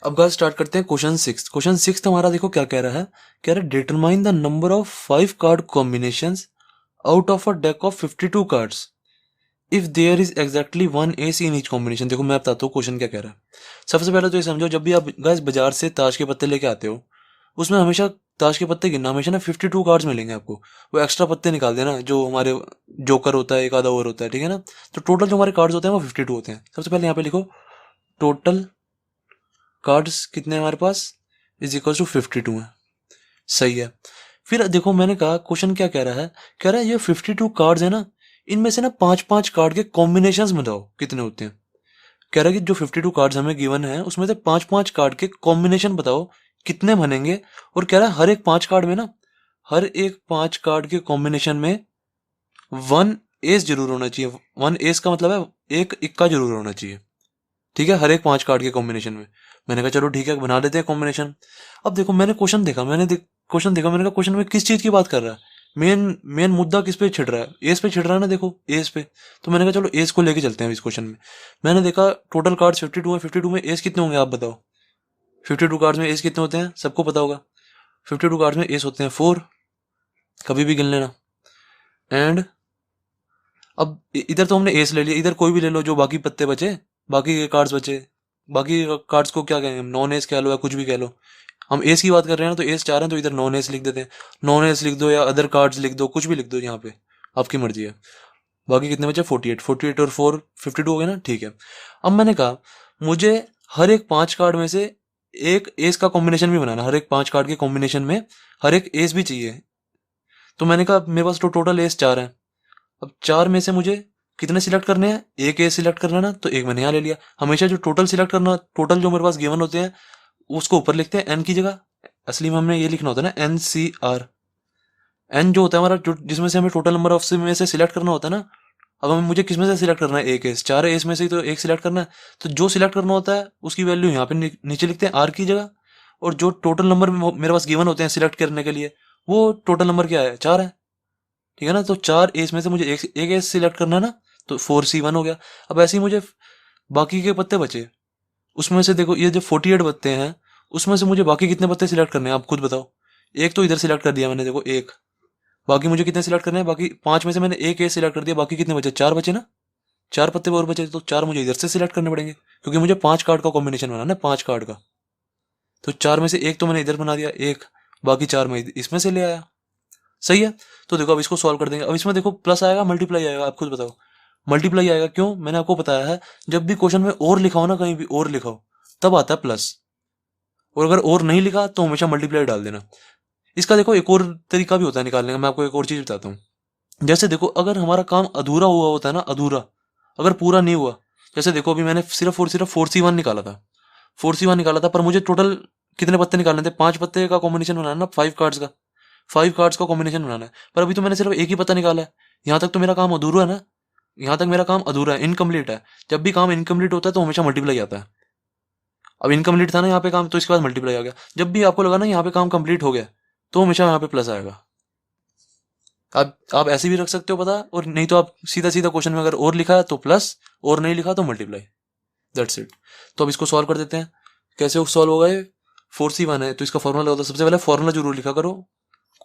अब guys start करते हैं क्वेश्चन सिक्स। क्वेश्चन सिक्स हमारा देखो क्या कह रहा है। कह रहा है determine the number of 5 card combinations out of a deck of 52 cards if there is exactly one ace in each combination. देखो मैं बताता हूँ क्वेश्चन क्या कह रहा है। सबसे पहले तो ये समझो, जब भी आप गाइस बाजार से ताश के पत्ते लेके आते हो, उसमें हमेशा ताश के पत्ते गिनना, हमेशा ना 52 कार्ड्स मिलेंगे आपको। वो एक्स्ट्रा पत्ते निकाल देना जो हमारे जोकर होता है, एक आधा और होता है, ठीक है ना। तो टोटल जो हमारे कार्ड्स होते हैं वो 52 होते हैं। सबसे पहले यहाँ पे लिखो टोटल कार्ड्स कितने हैं हमारे पास, इज इक्वल टू 52 है। सही है। फिर देखो मैंने कहा क्वेश्चन क्या कह रहा है। कह रहा है ये 52 कार्ड्स है ना, इनमें से ना 5-5 कार्ड के कॉम्बिनेशंस बताओ कितने होते हैं। कह रहा है कि जो 52 कार्ड्स हमें गिवन है उसमें से 5-5 कार्ड के कॉम्बिनेशन बताओ कितने बनेंगे। और कह रहा है हर एक 5 कार्ड में ना, हर एक 5 कार्ड के कॉम्बिनेशन में वन एस जरूर होना चाहिए। वन एस का मतलब है एक इक्का जरूर होना चाहिए, ठीक है, हर एक 5 कार्ड के कॉम्बिनेशन में। मैंने कहा चलो ठीक है बना लेते हैं कॉम्बिनेशन। अब देखो मैंने क्वेश्चन देखा, मैंने कहा क्वेश्चन में किस चीज की बात कर रहा है। मेन मेन मुद्दा किस पे छिड़ रहा है, एस पे छिड़ रहा है ना, देखो एस पे। तो मैंने कहा चलो एस को लेके चलते हैं इस क्वेश्चन में। मैंने देखा टोटल कार्ड 52 है, 52 में एस कितने होंगे आप बताओ। 52 कार्ड में एस कितने होते हैं सबको पता होगा। 52 कार्ड में एस होते हैं 4, कभी भी गिन लेना। एंड अब इधर तो हमने एस ले लिया, इधर कोई भी ले लो जो बाकी पत्ते बचे, बाकी के कार्ड्स बचे। बाकी कार्ड्स को क्या कहेंगे हम, नॉन एस कह लो या कुछ भी कह लो। हम एस की बात कर रहे हैं ना, तो एस 4 है तो इधर नॉन एस लिख देते हैं। नॉन एस लिख दो या अदर कार्ड्स लिख दो, कुछ भी लिख दो यहाँ पे, आपकी मर्जी है। बाकी कितने बचे 48, 48 और 4 52 हो गए ना, ठीक है। अब मैंने कहा मुझे हर एक 5 कार्ड में से एक एस का कॉम्बिनेशन भी बनाना, हर एक 5 कार्ड के कॉम्बिनेशन में हर एक एस भी चाहिए। तो मैंने कहा मेरे पास तो टोटल एस 4 है। अब 4 में से मुझे कितने सिलेक्ट करने हैं, एक ए सिलेक्ट करना है ना, तो एक मैंने यहाँ ले लिया। हमेशा जो टोटल सिलेक्ट करना, टोटल जो मेरे पास गिवन होते हैं उसको ऊपर लिखते हैं एन की जगह। असली में हमने ये लिखना होता है ना एन सी आर। एन जो होता है हमारा जिसमें से हमें टोटल नंबर ऑफ में से सिलेक्ट करना होता है ना। अब हमें मुझे किसमें से सिलेक्ट करना है, एक एस, 4 एस में से ही तो एक सिलेक्ट करना है। तो जो सिलेक्ट करना होता है उसकी वैल्यू यहाँ पे नीचे लिखते हैं आर की जगह। और जो टोटल नंबर मेरे पास गिवन होते हैं सिलेक्ट करने के लिए, वो टोटल नंबर क्या है, 4 है, ठीक है ना। तो 4 एस में से मुझे एक एस सिलेक्ट करना है ना, तो 4C1 हो गया। अब ऐसे ही मुझे बाकी के पत्ते बचे, उसमें से देखो ये जो 48 पत्ते हैं उसमें से मुझे बाकी कितने पत्ते सिलेक्ट करने हैं आप खुद बताओ। एक तो इधर सिलेक्ट कर दिया मैंने, देखो एक। बाकी मुझे कितने सिलेक्ट करने हैं, बाकी 5 में से मैंने एक एस सिलेक्ट कर दिया, बाकी कितने बचे, 4 बचे ना। 4 पत्ते और बचे, तो 4 मुझे इधर से सिलेक्ट करने पड़ेंगे क्योंकि मुझे 5 कार्ड का कॉम्बिनेशन बनाना है, 5 कार्ड का। तो 4 में से एक तो मैंने इधर बना दिया एक, बाकी 4 मैं इसमें से ले आया। सही है। तो देखो अब इसको सॉल्व कर देंगे। अब इसमें देखो प्लस आएगा मल्टीप्लाई आएगा, आप खुद बताओ। मल्टीप्लाई आएगा, क्यों, मैंने आपको बताया है जब भी क्वेश्चन में और लिखा हो ना, कहीं भी और लिखा हो तब आता है प्लस। और अगर और नहीं लिखा तो हमेशा मल्टीप्लाई डाल देना। इसका देखो एक और तरीका भी होता है निकालने का, मैं आपको एक और चीज बताता हूँ। जैसे देखो अगर हमारा काम अधूरा हुआ होता है ना, अधूरा, अगर पूरा नहीं हुआ, जैसे देखो अभी मैंने सिर्फ और सिर्फ 4C1 निकाला था, 4C1 निकाला था, पर मुझे टोटल कितने पत्ते निकालने थे, 5 पत्ते का कॉम्बिनेशन बनाना ना, 5 कार्ड्स का, 5 कार्ड्स का कॉम्बिनेशन बनाना है। पर अभी तो मैंने सिर्फ एक ही पत्ता निकाला है। यहाँ तक तो मेरा काम अधूरा है ना, यहाँ तक मेरा काम अधूरा है, इनकम्प्लीट है। जब भी काम इनकम्प्लीट होता है तो हमेशा मल्टीप्लाई आता है। अब इनकम्प्लीट था ना यहाँ पे काम, तो इसके बाद मल्टीप्लाई आ गया। जब भी आपको लगा ना यहाँ पे काम कंप्लीट हो गया, तो हमेशा यहाँ पे प्लस आएगा। आप ऐसे भी रख सकते हो पता, और नहीं तो आप सीधा सीधा क्वेश्चन में अगर और लिखा है तो प्लस, और नहीं लिखा तो मल्टीप्लाई, दैट्स इट। तो अब इसको सॉल्व कर देते हैं। कैसे सॉल्व होगा ये, 4C1 है तो इसका फॉर्मूला होता है, सबसे पहले फॉर्मूला जरूर लिखा करो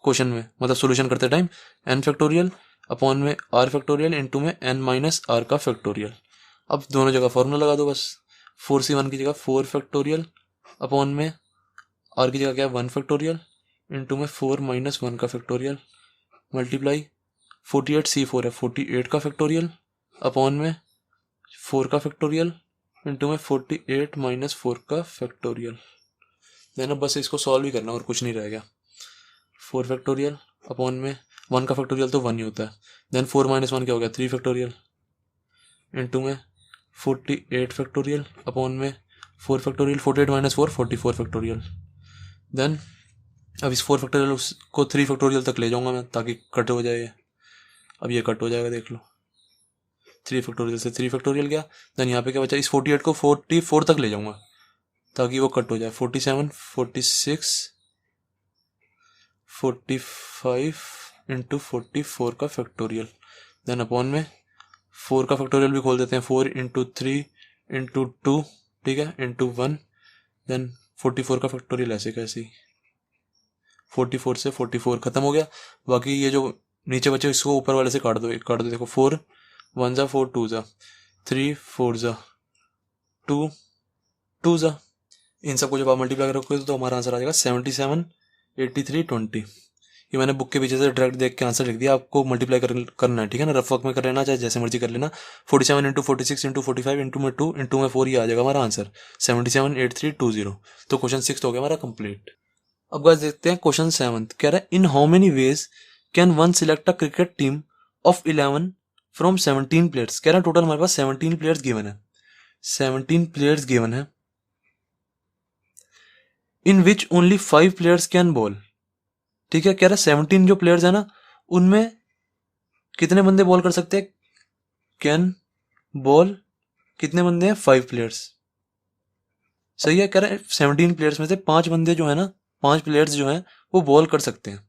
क्वेश्चन में, मतलब सोल्यूशन करते टाइम। एन फैक्टोरियल अपॉन में आर फैक्टोरियल इंटू में एन माइनस आर का फैक्टोरियल। अब दोनों जगह फॉर्मूला लगा दो बस। 4C1 की जगह 4 फैक्टोरियल अपॉन में आर की जगह क्या है 1 फैक्टोरियल इंटू में 4 माइनस 1 का फैक्टोरियल मल्टीप्लाई 48C4 है 48 का फैक्टोरियल अपॉन में 4 का फैक्टोरियल इंटू में 48 माइनस 4 का फैक्टोरियल। देन अब बस इसको सॉल्व ही करना और कुछ नहीं रहेगा। 4 फैक्टोरियल अपॉन में 1 का फैक्टोरियल तो 1 ही होता है, देन 4 माइनस 1 क्या हो गया 3 फैक्टोरियल इंटू में 48 फैक्टोरियल अपॉन में 4 फैक्टोरियल, 48 माइनस 4 44 फैक्टोरियल। देन अब इस 4 फैक्टोरियल को 3 फैक्टोरियल तक ले जाऊंगा मैं ताकि कट हो जाए। अब ये कट हो जाएगा देख लो, 3 फैक्टोरियल से 3 फैक्टोरियल गया। देन यहाँ पे क्या बचा, इस 48 को 44 तक ले जाऊंगा ताकि वो कट हो जाए। 47 46 45 इंटू 44 का फैक्टोरियल। देन अपॉन में 4 का फैक्टोरियल भी खोल देते हैं, 4 इंटू 3 इंटू 2, ठीक है, इंटू 1 देन 44 का फैक्टोरियल ऐसे कैसे, 44 से 44 खत्म हो गया। बाकी ये जो नीचे बचे इसको ऊपर वाले से काट दो, एक काट दो। देखो 4 1 जा 4 2 जा 3 4 जा 2 2 जा, इन सबको जब आप मल्टीप्लाई करोगे तो हमारा आंसर आ जाएगा 77 83 20। ये मैंने बुक के पीछे से डायरेक्ट देख के आंसर लिख दिया, आपको मल्टीप्लाई करना है, ठीक है ना। रफ वर्क में कर लेना, चाहे जैसे मर्जी कर लेना। 47 इंटू 46 इंटू 45 इंटू में 2 इंटू में 4, ये आ जाएगा हमारा आंसर 778320। तो क्वेश्चन 6 हो गया हमारा कंप्लीट। अब गाइस देखते हैं क्वेश्चन 7, कह रहा है in how many ways can one select a cricket team of 11 from 17 players. कह रहा है टोटल हमारे पास 17 प्लेयर्स गिवन है, 17 प्लेयर्स गिवन है, in which only 5 players can ball. ठीक है, कह रहा है 17 जो प्लेयर्स है ना, उनमें कितने बंदे बॉल कर सकते हैं, कैन बॉल कितने बंदे हैं, 5 प्लेयर्स। सही है, कह रहा है 17 प्लेयर्स में से 5 बंदे जो है ना, 5 प्लेयर्स जो हैं वो बॉल कर सकते हैं,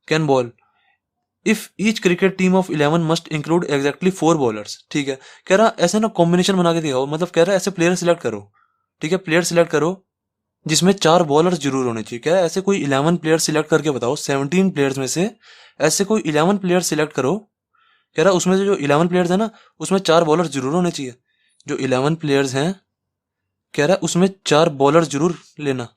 can ball. If each cricket team of 11 must include exactly 4 bowlers. ठीक है, कह रहा ऐसे ना कॉम्बिनेशन बना के दिखाओ, मतलब कह रहा है ऐसे प्लेयर सिलेक्ट करो। ठीक है, प्लेयर सिलेक्ट करो जिसमें 4 बॉलर्स जरूर होने चाहिए। क्या ऐसे कोई 11 प्लेयर सिलेक्ट करके बताओ, 17 प्लेयर्स में से ऐसे कोई 11 प्लेयर सिलेक्ट करो। कह रहा उसमें से जो 11 प्लेयर्स है ना, उसमें 4 बॉलर जरूर होने चाहिए। जो 11 प्लेयर्स हैं, कह रहा उसमें 4 बॉलर जरूर लेना,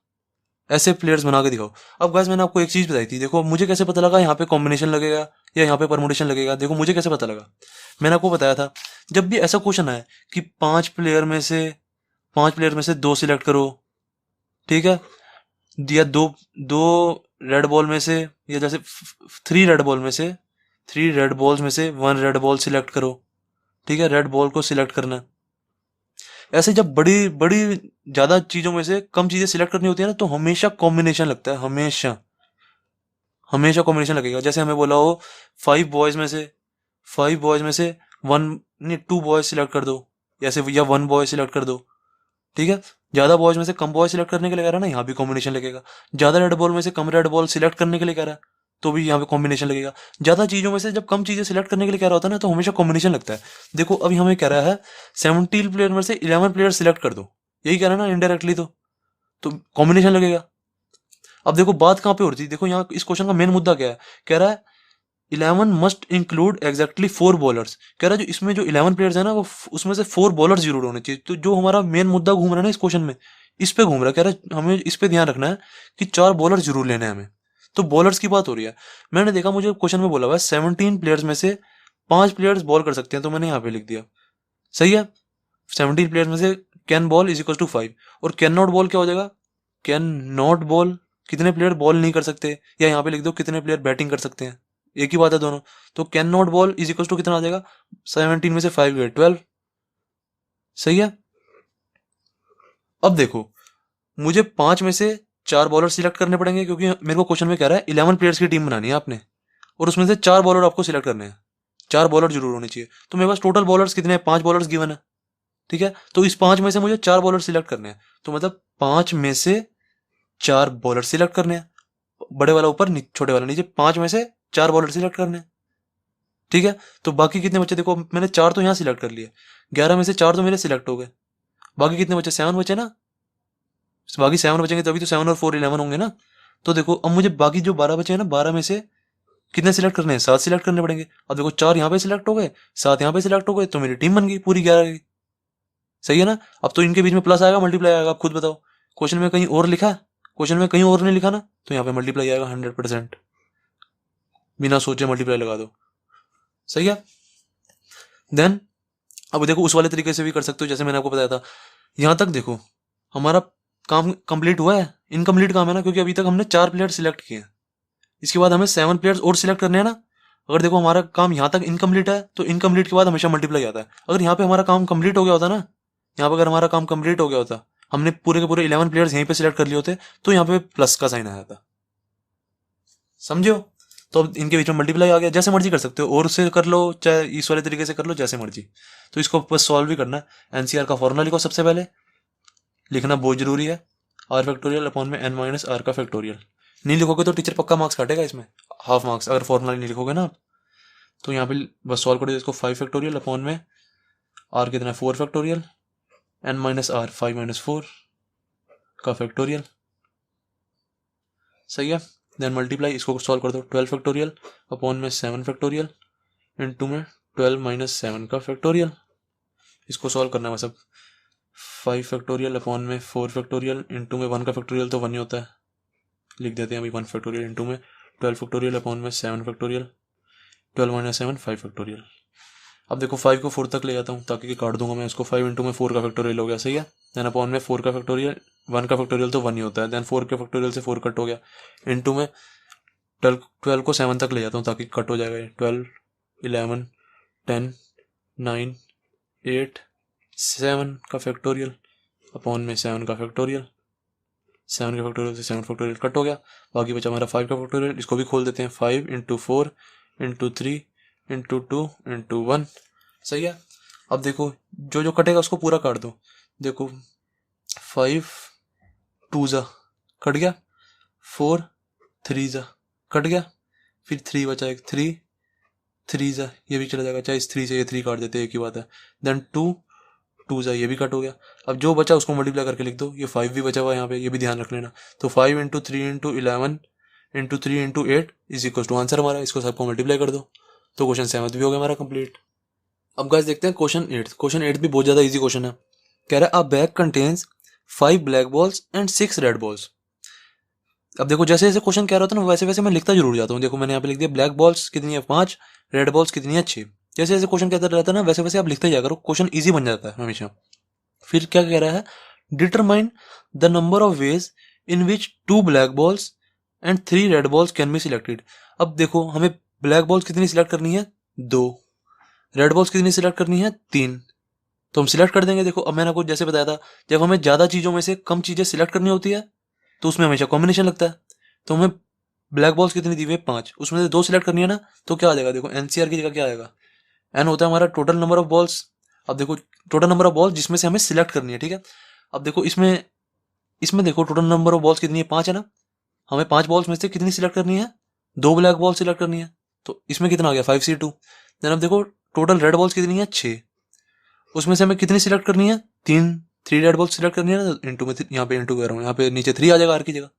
ऐसे प्लेयर्स बना के दिखाओ। अब गाइस मैंने आपको एक चीज बताई थी, देखो मुझे कैसे पता लगा यहाँ पे कॉम्बिनेशन लगेगा या यहाँ पे परमुटेशन लगेगा। देखो मुझे कैसे पता लगा, मैंने आपको बताया था जब भी ऐसा क्वेश्चन आए कि 5 प्लेयर में से 2 सिलेक्ट करो, ठीक है, या दो रेड बॉल में से, या जैसे 3 रेड बॉल में से 3 रेड बॉल्स में से 1 रेड बॉल सिलेक्ट करो। ठीक है, रेड बॉल को सिलेक्ट करना है। ऐसे जब बड़ी बड़ी ज्यादा चीजों में से कम चीजें सिलेक्ट करनी होती है ना, तो हमेशा कॉम्बिनेशन लगता है, हमेशा हमेशा कॉम्बिनेशन लगेगा। जैसे हमें बोला हो 5 बॉयज में से 1 नहीं 2 बॉयज सिलेक्ट कर दो, ऐसे, या 1 बॉय सिलेक्ट कर दो। ठीक है, ज्यादा बॉयज में से कम बॉय सिलेक्ट करने के लिए कह रहा है ना, यहाँ भी कॉम्बिनेशन लगेगा। ज्यादा रेड बॉल में से कम रेड बॉल सिलेक्ट करने के लिए कह रहा है, तो भी यहाँ पे कॉम्बिनेशन लगेगा। ज्यादा चीजों में से जब कम चीजें सिलेक्ट करने के लिए कह रहा होता है ना, तो हमेशा कॉम्बिनेशन लगता है। देखो अभी हमें कह रहा है 17 प्लेयर में से 11 प्लेयर सिलेक्ट कर दो, यही कह रहा है ना इनडायरेक्टली, तो कॉम्बिनेशन लगेगा। अब देखो बात कहाँ पे हो रही थी, देखो यहाँ इस क्वेश्चन का मेन मुद्दा क्या है, कह रहा है 11 मस्ट इंक्लूड एग्जैक्टली 4 बॉलर्स। कह रहा है जो इसमें जो 11 प्लेयर्स है ना, वो उसमें से 4 बॉलर जरूर होने चाहिए। तो जो हमारा मेन मुद्दा घूम रहा है ना इस क्वेश्चन में, इस पे घूम रहा है। कह रहा है हमें इस पे ध्यान रखना है कि 4 बॉलर जरूर लेने हैं हमें, तो बॉलर्स की बात हो रही है। मैंने देखा मुझे क्वेश्चन में बोला हुआ है 17 प्लेयर्स में से 5 प्लेयर्स बॉल कर सकते हैं, तो मैंने यहाँ पे लिख दिया। सही है, 17 प्लेयर्स में से can bowl is equal to 5, और कैन नॉट बॉल क्या हो जाएगा, कैन नॉट बॉल कितने प्लेयर बॉल नहीं कर सकते, या यहाँ पे लिख दो कितने प्लेयर बैटिंग कर सकते हैं, एक ही बात है दोनों। तो can not bowl is equal to कितना आ जाएगा, 17 में से 5 गए 12। सही है, अब देखो मुझे 5 में से 4 बॉलर सिलेक्ट करने पड़ेंगे, क्योंकि मेरे को क्वेश्चन में कह रहा है 11 प्लेयर्स की टीम बनानी है आपने, और उसमें से 4 बॉलर आपको सिलेक्ट करने हैं, 4 बॉलर जरूर होने चाहिए। तो मेरे पास टोटल बॉलर्स कितने हैं, 5 बॉलर्स गिवन है। ठीक है, तो इस 5 में से मुझे 4 बॉलर सिलेक्ट करने हैं, तो मतलब 5 में से 4 बॉलर सिलेक्ट करने हैं, बड़े वाला ऊपर छोटे वाला नीचे, 5 में से 4 बॉलर सिलेक्ट करने हैं। ठीक है, तो बाकी कितने बच्चे, देखो मैंने 4 तो यहाँ सिलेक्ट कर लिए, 11 में से 4 तो मेरे सिलेक्ट हो गए, बाकी कितने बचे, 7 बचे ना, बाकी 7 बचेंगे तभी तो 7 और 4 11 होंगे ना। तो देखो अब मुझे बाकी जो 12 बचे हैं ना, 12 में से कितने सिलेक्ट करने हैं, 7 सिलेक्ट करने पड़ेंगे। अब देखो 4 यहाँ पे सिलेक्ट हो गए, 7 यहाँ पे सिलेक्ट हो गए, तो मेरी टीम बन गई पूरी 11 की। सही है ना, अब तो इनके बीच में प्लस आएगा मल्टीप्लाई आएगा, आप खुद बताओ, क्वेश्चन में कहीं और लिखा, क्वेश्चन में कहीं और नहीं लिखा ना, तो यहाँ पे मल्टीप्लाई आएगा 100%, बिना सोचे मल्टीप्लाई लगा दो। सही है, देन अब देखो उस वाले तरीके से भी कर सकते हो जैसे मैंने आपको बताया था। यहां तक देखो हमारा काम कंप्लीट हुआ है, इनकम्प्लीट काम है ना, क्योंकि अभी तक हमने 4 प्लेयर सिलेक्ट किए हैं, इसके बाद हमें 7 प्लेयर्स और सिलेक्ट करने हैं ना। अगर देखो हमारा काम यहाँ तक इनकम्प्लीट है, तो इनकम्प्लीट के बाद हमेशा मल्टीप्लाई आता है। अगर यहाँ पे हमारा काम कंप्लीट हो गया होता ना, यहाँ पे अगर हमारा काम कंप्लीट हो गया होता, हमने पूरे के पूरे 11 प्लेयर्स यहीं पे सिलेक्ट कर लिए होते, तो यहाँ पे प्लस का साइन आया था। समझो, तो अब इनके बीच में मल्टीप्लाई आ गया, जैसे मर्जी कर सकते हो, और से कर लो चाहे इस वाले तरीके से कर लो, जैसे मर्जी। तो इसको बस सॉल्व भी करना है। एनसीआर का फॉर्मूला लिखो, सबसे पहले लिखना बहुत जरूरी है, आर फैक्टोरियल अपॉन में एन माइनस आर का फैक्टोरियल। नहीं लिखोगे तो टीचर पक्का मार्क्स काटेगा इसमें, हाफ मार्क्स, अगर फॉर्मूला नहीं लिखोगे ना। तो यहाँ पे बस सॉल्व करो इसको, 5 फैक्टोरियल अपॉन में आर कितना है 4 factorial, n minus r 5 minus 4, का फैक्टोरियल, सही है। देन मल्टीप्लाई, इसको सॉल्व कर दो, 12 फैक्टोरियल अपॉन में 7 फैक्टोरियल इंटू में 12 माइनस 7 का फैक्टोरियल, इसको सॉल्व करना है मतलब 5 फैक्टोरियल अपॉन में 4 फैक्टोरियल इंटू में 1 का फैक्टोरियल तो 1 ही होता है, लिख देते हैं अभी 1 फैक्टोरियल इंटू में 12 फैक्टोरियल अपॉन में 7 फैक्टोरियल, 12 माइनस 7 5 फैक्टोरियल। अब देखो 5 को 4 तक ले जाता हूँ ताकि कि काट दूंगा मैं इसको, 5 इंटू में 4 का फैक्टोरियल हो गया, सही है। देन अपॉन में 4 का फैक्टोरियल, 1 का फैक्टोरियल तो 1 ही होता है, देन 4 के फैक्टोरियल से 4 कट हो गया, इंटू में 12 को 7 तक ले जाता हूँ ताकि कट हो जाएगा, 12 11 10 9 8 7 का फैक्टोरियल अपॉन में 7 का फैक्टोरियल, 7 के फैक्टोरियल से 7 फैक्टोरियल कट हो गया, बाकी बचा हमारा 5 का फैक्टोरियल, इसको भी खोल देते हैं, 5 इंटू 4 इंटू 3 इंटू 2 इंटू 1, सही है। अब देखो जो जो कटेगा उसको पूरा काट दो, देखो 5 2 जा कट गया, 4 3 जा कट गया, फिर 3 बचा, एक 3 3 जा ये भी चला जाएगा, चाहे इस 3 से ये 3 काट देते हैं, एक ही बात है। देन 2 2 जा ये भी कट हो गया, अब जो बचा उसको मल्टीप्लाई करके लिख दो, ये 5 भी बचा हुआ है यहाँ पे, ये भी ध्यान रख लेना। तो 5 into 3 into 11 into 3 into 8 is equal to answer हमारा, इसको सबको मल्टीप्लाई कर दो, तो क्वेश्चन 7 भी हो गया हमारा कंप्लीट। अब गाइस देखते हैं क्वेश्चन 8। क्वेश्चन 8 भी बहुत ज्यादा इजी क्वेश्चन है, कह रहा है अ bag contains 5 black balls and 6 red balls. अब देखो जैसे जैसे क्वेश्चन कह रहा होता है ना वैसे वैसे मैं लिखता जरूर जाता हूँ, देखो मैंने यहाँ पे लिख दिया ब्लैक बॉल्स कितनी है 5, रेड बॉल्स कितनी है 6, जैसे जैसे क्वेश्चन कहता रहता है ना वैसे वैसे आप लिखते जाया करो, क्वेश्चन ईजी बन जाता है हमेशा। फिर क्या कह रहा है, determine the number of ways in which 2 black balls and 3 red balls can be selected. अब देखो हमें ब्लैक बॉल्स कितनी सिलेक्ट करनी है 2, रेड बॉल्स कितनी सिलेक्ट करनी है 3, तो हम सिलेक्ट कर देंगे। देखो अब मैंने आपको जैसे बताया था, जब हमें ज्यादा चीजों में से कम चीजें सिलेक्ट करनी होती है तो उसमें हमेशा कॉम्बिनेशन लगता है, तो हमें ब्लैक बॉल्स कितनी दी हुई है 5, उसमें से 2 सिलेक्ट करनी है ना, तो क्या आ जाएगा, देखो एनसीआर की जगह क्या आएगा, एन होता है हमारा टोटल नंबर ऑफ बॉल्स। अब देखो टोटल नंबर ऑफ बॉल्स जिसमें से हमें सिलेक्ट करनी है, ठीक है। अब देखो इसमें इसमें देखो टोटल नंबर ऑफ बॉल्स कितनी है 5 है ना, हमें 5 बॉल्स में से कितनी सिलेक्ट करनी है, 2 ब्लैक बॉल सिलेक्ट करनी है, तो इसमें कितना आ गया 5C2। देन अब देखो टोटल रेड बॉल्स कितनी है 6, उसमें से हमें कितनी सिलेक्ट करनी है 3 रेड बॉल्स सिलेक्ट करनी है ना, इंटू में यहाँ पे इंटू कर रहा हूँ, यहाँ पे नीचे 3 आ जाएगा आर की जगह,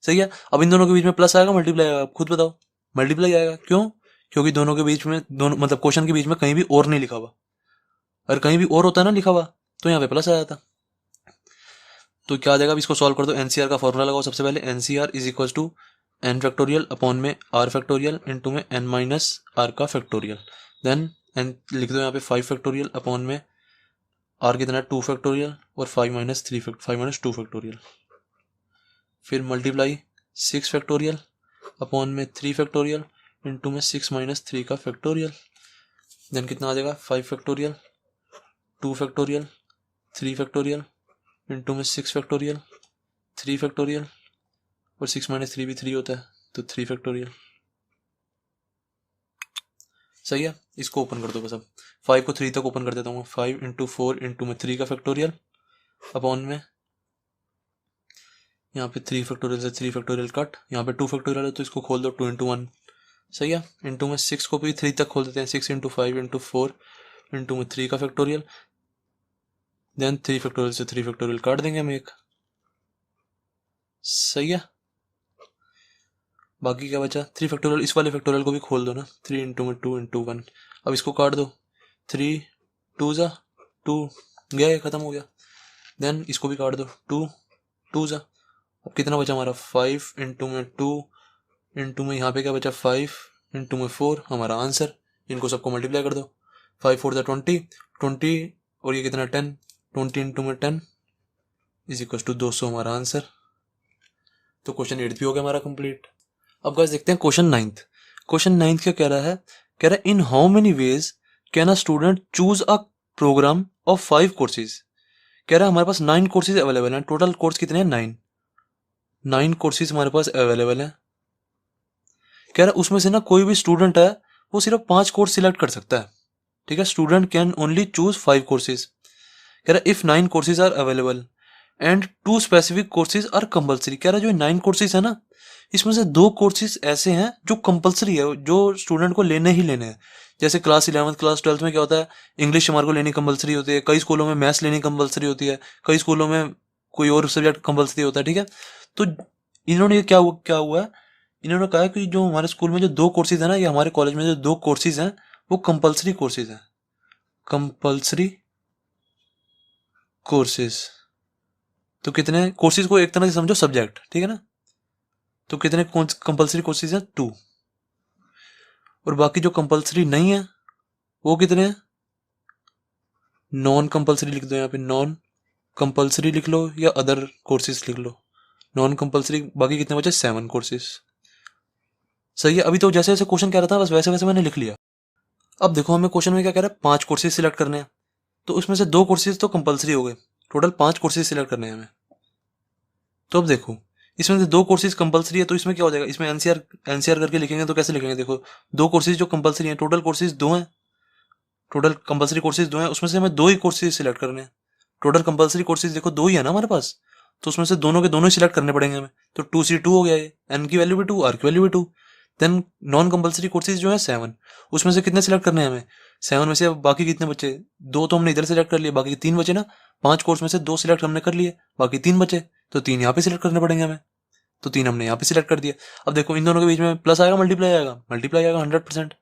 सही है। अब इन दोनों के बीच में प्लस आएगा मल्टीप्लाई आएगा, खुद बताओ मल्टीप्लाई आएगा क्यों, क्योंकि दोनों के बीच में दोनों मतलब क्वेश्चन के बीच में कहीं भी और नहीं लिखा हुआ, अगर कहीं भी और होता है ना लिखा हुआ तो यहाँ पे प्लस आ जाता। तो क्या आ जाएगा, अब इसको सॉल्व कर दो, एनसीआर का फॉर्मूला लगाओ सबसे पहले, nCr is equal to n factorial upon में आर फैक्टोरियल इंटू में एन माइनस आर का फैक्टोरियल, देन एन लिख दो यहाँ पे 5 फैक्टोरियल अपॉन में आर कितना है 2 फैक्टोरियल और 5 माइनस 2 फैक्टोरियल, फिर मल्टीप्लाई 6 फैक्टोरियल अपॉन में 3 फैक्टोरियल इंटू में 6 माइनस 3 का फैक्टोरियल, देन कितना आ जाएगा 5 फैक्टोरियल 2 फैक्टोरियल 3 फैक्टोरियल इंटू में 6 फैक्टोरियल 3 फैक्टोरियल और 6 माइनस 3 भी 3 होता है तो 3 फैक्टोरियल, सही है। इसको ओपन कर दो बस, अब 5 को 3 तक ओपन कर देता हूँ, 5 इंटू 4 इंटू में 3 का फैक्टोरियल अपॉन में यहाँ पे 3 फैक्टोरियल से 3 फैक्टोरियल कट, यहाँ पे 2 फैक्टोरियल है तो इसको खोल दो 2 इंटू 1, सही है। इंटू में 6 को भी 3 तक खोल देते हैं, 6 इंटू 5 इंटू 4 इंटू में 3 का फैक्टोरियल, देन 3 फैक्टोरियल से 3 फैक्टोरियल काट देंगे हम एक, सही है। बाकी क्या बचा 3 फैक्टोरियल, इस वाले फैक्टोरियल को भी खोल दो ना, 3 इंटू में 2 इंटू 1, अब इसको काट दो, 3 2 जा 2 गया, ये खत्म हो गया, देन इसको भी काट दो 2 2 जा, अब कितना बचा हमारा 5 इंटू में 2 इंटू में यहाँ पे क्या बचा 5 इंटू में 4, हमारा आंसर। इनको सबको मल्टीप्लाई कर दो, 5 4 जा 20 और ये कितना 10, 20 इंटू में 10 इज इक्वल टू 200 हमारा आंसर। तो क्वेश्चन 8 भी हो गया हमारा कंप्लीट। अब गाइस देखते हैं क्वेश्चन 9। क्वेश्चन 9 क्या कह रहा है, कह रहा है in how many ways can a student choose a program of 5 courses. कह रहा है हमारे पास 9 कोर्सेज अवेलेबल हैं, टोटल कोर्स कितने हैं 9 कोर्सेज हमारे पास अवेलेबल हैं। कह रहा है उसमें से ना कोई भी स्टूडेंट है वो सिर्फ 5 कोर्स सिलेक्ट कर सकता है, ठीक है। Student can only choose 5 courses. कह रहा है if 9 courses are available and 2 specific courses are compulsory. कह रहा है जो 9 कोर्सेज है ना इसमें से 2 कोर्सेज ऐसे हैं जो कंपलसरी है, जो स्टूडेंट को लेने ही लेने हैं। जैसे क्लास 11th क्लास 12th में क्या होता है, इंग्लिश हमारे को लेनी कंपलसरी होती है, कई स्कूलों में मैथ्स लेनी कंपलसरी होती है, कई स्कूलों में कोई और सब्जेक्ट कंपलसरी होता है, ठीक है। तो इन्होंने क्या हुआ है, इन्होंने कहा कि जो हमारे स्कूल में जो 2 कोर्सेज है ना, या हमारे कॉलेज में जो 2 कोर्सेज हैं वो कंपलसरी कोर्सेज हैं, कंपलसरी कोर्सेज। तो कितने कोर्सेज को एक तरह से समझो सब्जेक्ट, ठीक है ना। तो कितने कंपलसरी कोर्सेज हैं, 2। और बाकी जो कंपलसरी नहीं है वो कितने हैं, नॉन कंपलसरी लिख दो यहाँ पे, नॉन कंपलसरी लिख लो या अदर कोर्सेज लिख लो, नॉन कंपलसरी। बाकी कितने बचे, 7 कोर्सेज। सही है। अभी तो जैसे जैसे क्वेश्चन कह रहा था बस वैसे वैसे मैंने लिख लिया। अब देखो हमें क्वेश्चन में क्या कह रहा है, 5 कोर्सेज सिलेक्ट करने हैं, तो उसमें से 2 कोर्सेज तो कंपलसरी हो गए, टोटल 5 कोर्सेज सिलेक्ट करने हैं हमें। तो अब देखो इसमें से 2 कोर्सेज कंपलसरी है, तो इसमें क्या हो जाएगा, इसमें एनसीआर करके लिखेंगे तो कैसे लिखेंगे, देखो 2 कोर्सेज जो कंपलसरी हैं, टोटल कोर्सेज 2 हैं, टोटल कंपलसरी कोर्सेज 2 हैं, उसमें से हमें 2 ही कोर्सेज सिलेक्ट करने हैं। टोटल कंपलसरी कोर्सेज देखो 2 ही है ना हमारे पास, तो उसमें से दोनों के दोनों ही सिलेक्ट करने पड़ेंगे हमें। तो 2C2 हो गया, ये एन की वैल्यू भी 2, आर की वैल्यू भी 2। देन नॉन कंपलसरी कोर्सेज जो है 7, उसमें से कितने सिलेक्ट करने हैं हमें, 7 में से बाकी कितने बचे, 2 तो हमने इधर सिलेक्ट कर लिए, बाकी 3 बचे ना। 5 कोर्स में से 2 सिलेक्ट हमने कर लिए, बाकी 3 बचे, तो 3 यहाँ पे सिलेक्ट करने पड़ेंगे हमें, तो 3 हमने यहाँ पे सिलेक्ट कर दिया। अब देखो इन दोनों के बीच में प्लस आएगा मल्टीप्लाई आएगा, मल्टीप्लाई आएगा 100%।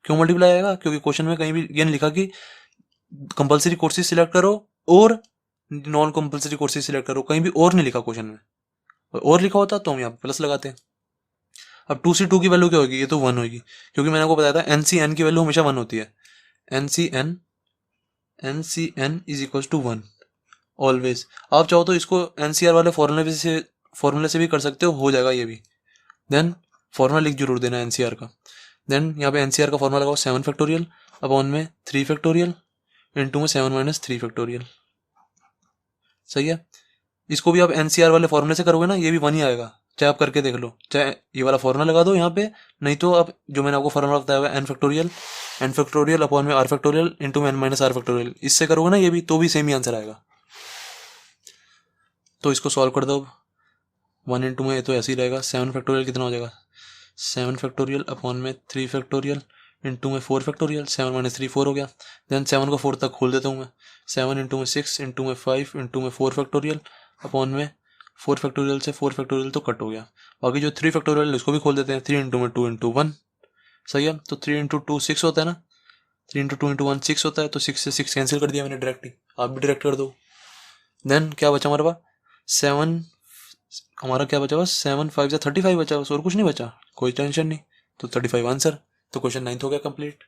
क्यों मल्टीप्लाई आएगा, क्योंकि क्वेश्चन में कहीं भी ये नहीं लिखा कि कंपलसरी कोर्सेज सिलेक्ट करो और नॉन कंपलसरी कोर्सेज सिलेक्ट करो, कहीं भी और नहीं लिखा क्वेश्चन में, और लिखा होता तो हम यहाँ पे प्लस लगाते हैं। अब 2C2 की वैल्यू क्या होगी, ये तो 1 होगी, क्योंकि मैंने आपको बताया था NCN की वैल्यू हमेशा 1 होती है, NCN is equal to 1 always. आप चाहो तो इसको NCR वाले फॉर्मूले से भी कर सकते हो जाएगा ये भी। देन फॉर्मूला लिख जरूर देना NCR का। देन यहाँ पे NCR का फॉर्मूला लगाओ 7 फैक्टोरियल अपॉन में 3 फैक्टोरियल इंटू में 7 माइनस 3 फैक्टोरियल। सही है। इसको भी आप NCR वाले फॉर्मूले से करोगे ना, ये भी 1 ही आएगा, चाहे आप करके देख लो, चाहे ये वाला फॉर्मूला लगा दो यहाँ पे, नहीं तो आप जो मैंने आपको फॉर्मूला बताया हुआ n फैक्टोरियल अपॉन में r फैक्टोरियल इंटू में n माइनस r फैक्टोरियल, इससे करोगे ना ये भी, तो भी सेम ही आंसर आएगा। तो इसको सॉल्व कर दो, 1 इंटू में ये तो ऐसे ही रहेगा, 7 फैक्टोरियल कितना हो जाएगा, 7 फैक्टोरियल अपॉन में 3 फैक्टोरियल इंटू में 4 फैक्टोरियल, 7 माइनस 3 4 हो गया। देन 7 को 4 तक खोल देता हूँ मैं, 7 इंटू में 6 इंटू में 5 इंटू में 4 फैक्टोरियल अपॉन में 4 फैक्टोरियल से 4 फैक्टोरियल तो कट हो गया। बाकी जो 3 फैक्टोरियल इसको भी खोल देते हैं, 3 इंटू में 2 इंटू 1। सही है। तो 3 इंटू 2 6 होता है ना, 3 इंटू 2 इंटू 1 6 होता है, तो 6 से 6 कैंसिल कर दिया मैंने डायरेक्ट ही, आप भी डायरेक्ट कर दो। देन क्या बचा हमारे पास, 7 हमारा क्या बचा, बस 7 5 से 35 बचा, बस और कुछ नहीं बचा, कोई टेंशन नहीं। तो 35 आंसर। तो क्वेश्चन 9 हो गया कंप्लीट।